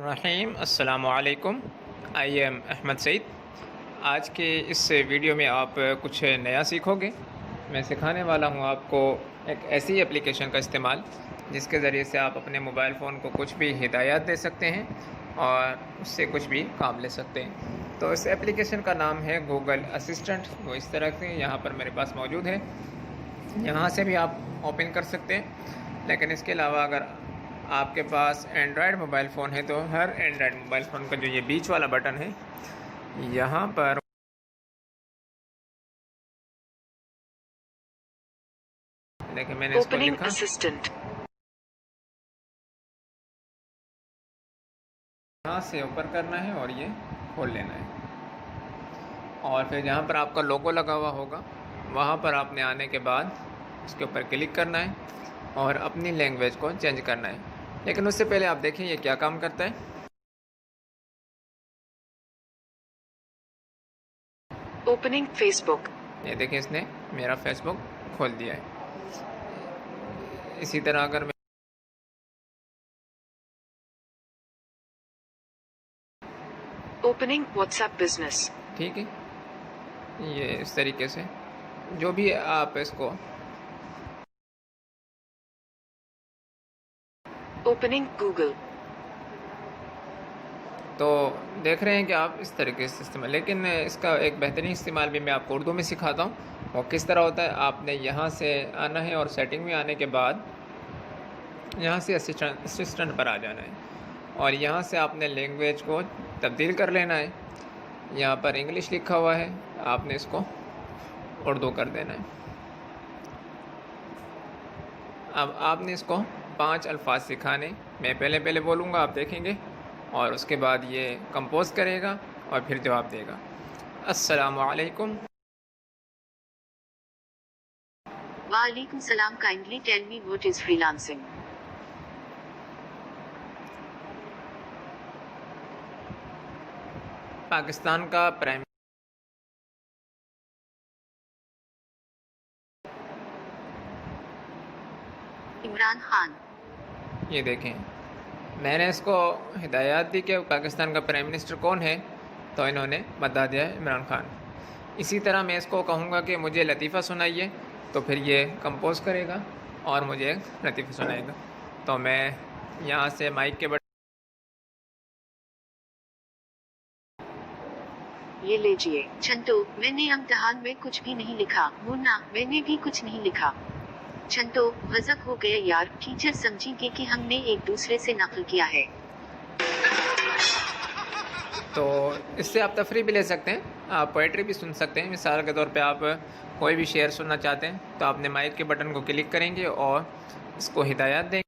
الرحیم السلام علیکم. آئی ایم احمد سعید. آج کے اس ویڈیو میں آپ کچھ نیا سیکھو گے. میں سکھانے والا ہوں آپ کو ایک ایسی اپلیکیشن کا استعمال جس کے ذریعے سے آپ اپنے موبائل فون کو کچھ بھی ہدایات دے سکتے ہیں اور اس سے کچھ بھی کام لے سکتے ہیں. تو اس اپلیکیشن کا نام ہے گوگل اسسٹنٹ. وہ اس طرح سے یہاں پر میرے پاس موجود ہے. یہاں سے بھی آپ اوپن کر سکتے ہیں، لیکن اس کے علاوہ اگر آپ کے پاس اینڈرائڈ موبائل فون ہے تو ہر اینڈرائڈ موبائل فون کا جو یہ بیچ والا بٹن ہے یہاں پر دیکھیں میں نے اس کو لکھا یہاں سے اوپر کرنا ہے اور یہ کھول لینا ہے، اور پھر جہاں پر آپ کا لوگو لگا ہوا ہوگا وہاں پر آپ نے آنے کے بعد اس کے اوپر کلک کرنا ہے اور اپنی لینگویج کو چینج کرنا ہے. لیکن اس سے پہلے آپ دیکھیں یہ کیا کام کرتا ہے. اوپننگ فیس بک. یہ دیکھیں اس نے میرا فیس بک کھول دیا ہے. اسی طرح اگر میں اوپننگ واٹس ایپ بزنس. ٹھیک ہے، یہ اس طریقے سے جو بھی آپ اس کو اوپننگ گوگل. تو دیکھ رہے ہیں کہ آپ اس طریقے سے استعمال، لیکن اس کا ایک بہترین استعمال بھی میں آپ کو اردو میں سکھاتا ہوں. وہ کس طرح ہوتا ہے. آپ نے یہاں سے آنا ہے اور سیٹنگ میں آنے کے بعد یہاں سے اسسٹنٹ پر آ جانا ہے اور یہاں سے آپ نے لینگویج کو تبدیل کر لینا ہے. یہاں پر انگلش لکھا ہوا ہے، آپ نے اس کو اردو کر دینا ہے. اب آپ نے اس کو 5 الفاظ سکھانے. میں پہلے بولوں گا، آپ دیکھیں گے اور اس کے بعد یہ کمپوز کرے گا اور پھر جواب دے گا. السلام علیکم. وعلیکم السلام. Kindly tell me what is free lancing. Pakistan کا پرائم عمران خان. یہ دیکھیں میں نے اس کو ہدایات دی کہ پاکستان کا پرائم منسٹر کون ہے، تو انہوں نے بتا دیا ہے عمران خان. اسی طرح میں اس کو کہوں گا کہ مجھے لطیفہ سنائیے تو پھر یہ کمپوز کرے گا اور مجھے لطیفہ سنائے گا. تو میں یہاں سے مائک کے بٹن یہ لیجئے. چھنٹو، میں نے امتحان میں کچھ بھی نہیں لکھا. موننا، میں نے بھی کچھ نہیں لکھا. چھنٹو، غضب ہو گیا یار. ٹیچر سمجھیں گے کہ ہم نے ایک دوسرے سے نقل کیا ہے. تو اس سے آپ تفریح بھی لے سکتے ہیں، آپ پوئٹری بھی سن سکتے ہیں. مثال کے طور پہ آپ کوئی بھی شعر سننا چاہتے ہیں تو آپ نے مائک کے بٹن کو کلک کریں گے اور اس کو ہدایات دیں گے.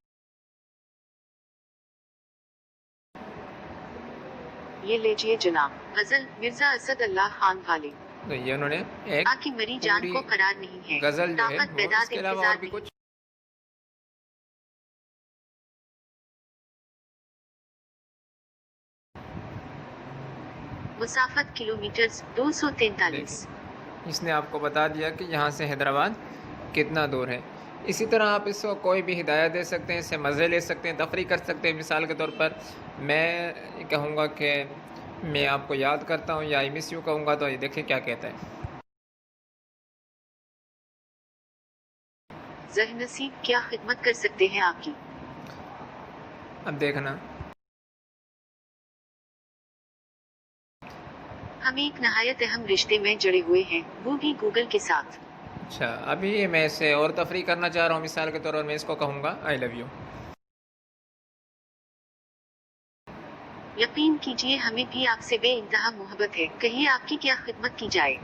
یہ لیجئے جناب. غزل، مرزا اسد اللہ خان والی. تو یہ انہوں نے ایک آنکھ مری جان کو قرار نہیں ہے. غزل جو ہے طاقت وہ، بیداد اس کے علاوہ اور انتظار بھی نہیں. کچھ مسافت کلومیٹرز 243. اس نے آپ کو بتا دیا کہ یہاں سے حیدرآباد کتنا دور ہے. اسی طرح آپ اس کو کوئی بھی ہدایت دے سکتے ہیں، اس سے مزے لے سکتے ہیں، تفریح کر سکتے ہیں. مثال کے طور پر میں کہوں گا کہ میں آپ کو یاد کرتا ہوں یا آئی مس یو کہوں گا تو یہ دیکھیں کیا کہتا ہے. ظہر نصیب، کیا خدمت کر سکتے ہیں آپ کی؟ اب دیکھنا ہم ایک نہایت اہم رشتے میں جڑے ہوئے ہیں، وہ بھی گوگل کے ساتھ. اچھا، ابھی میں اس سے اور تفریح کرنا چاہ رہا ہوں. مثال کے طور پر میں اس کو کہوں گا آئی لو یو. یقین کیجئے ہمیں بھی آپ سے بے انتہا محبت ہے. کہیے آپ کی کیا خدمت کی جائے؟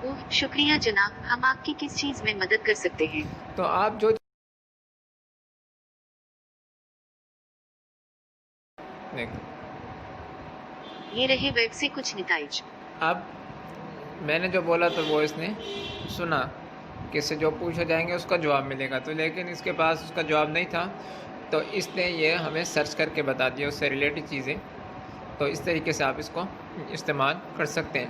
اوہ شکریہ جناب، ہم آپ کی کس چیز میں مدد کر سکتے ہیں؟ تو آپ جو یہ رہے ویب سے کچھ نتائج. اب میں نے جو بولا تو وہ اس نے سنا کہ اس سے جو پوچھے جائیں گے اس کا جواب ملے گا، تو لیکن اس کے پاس اس کا جواب نہیں تھا تو اس نے یہ ہمیں سرچ کر کے بتا دیا اس سے ریلیٹڈ چیزیں. تو اس طریقے سے آپ اس کو استعمال کر سکتے ہیں.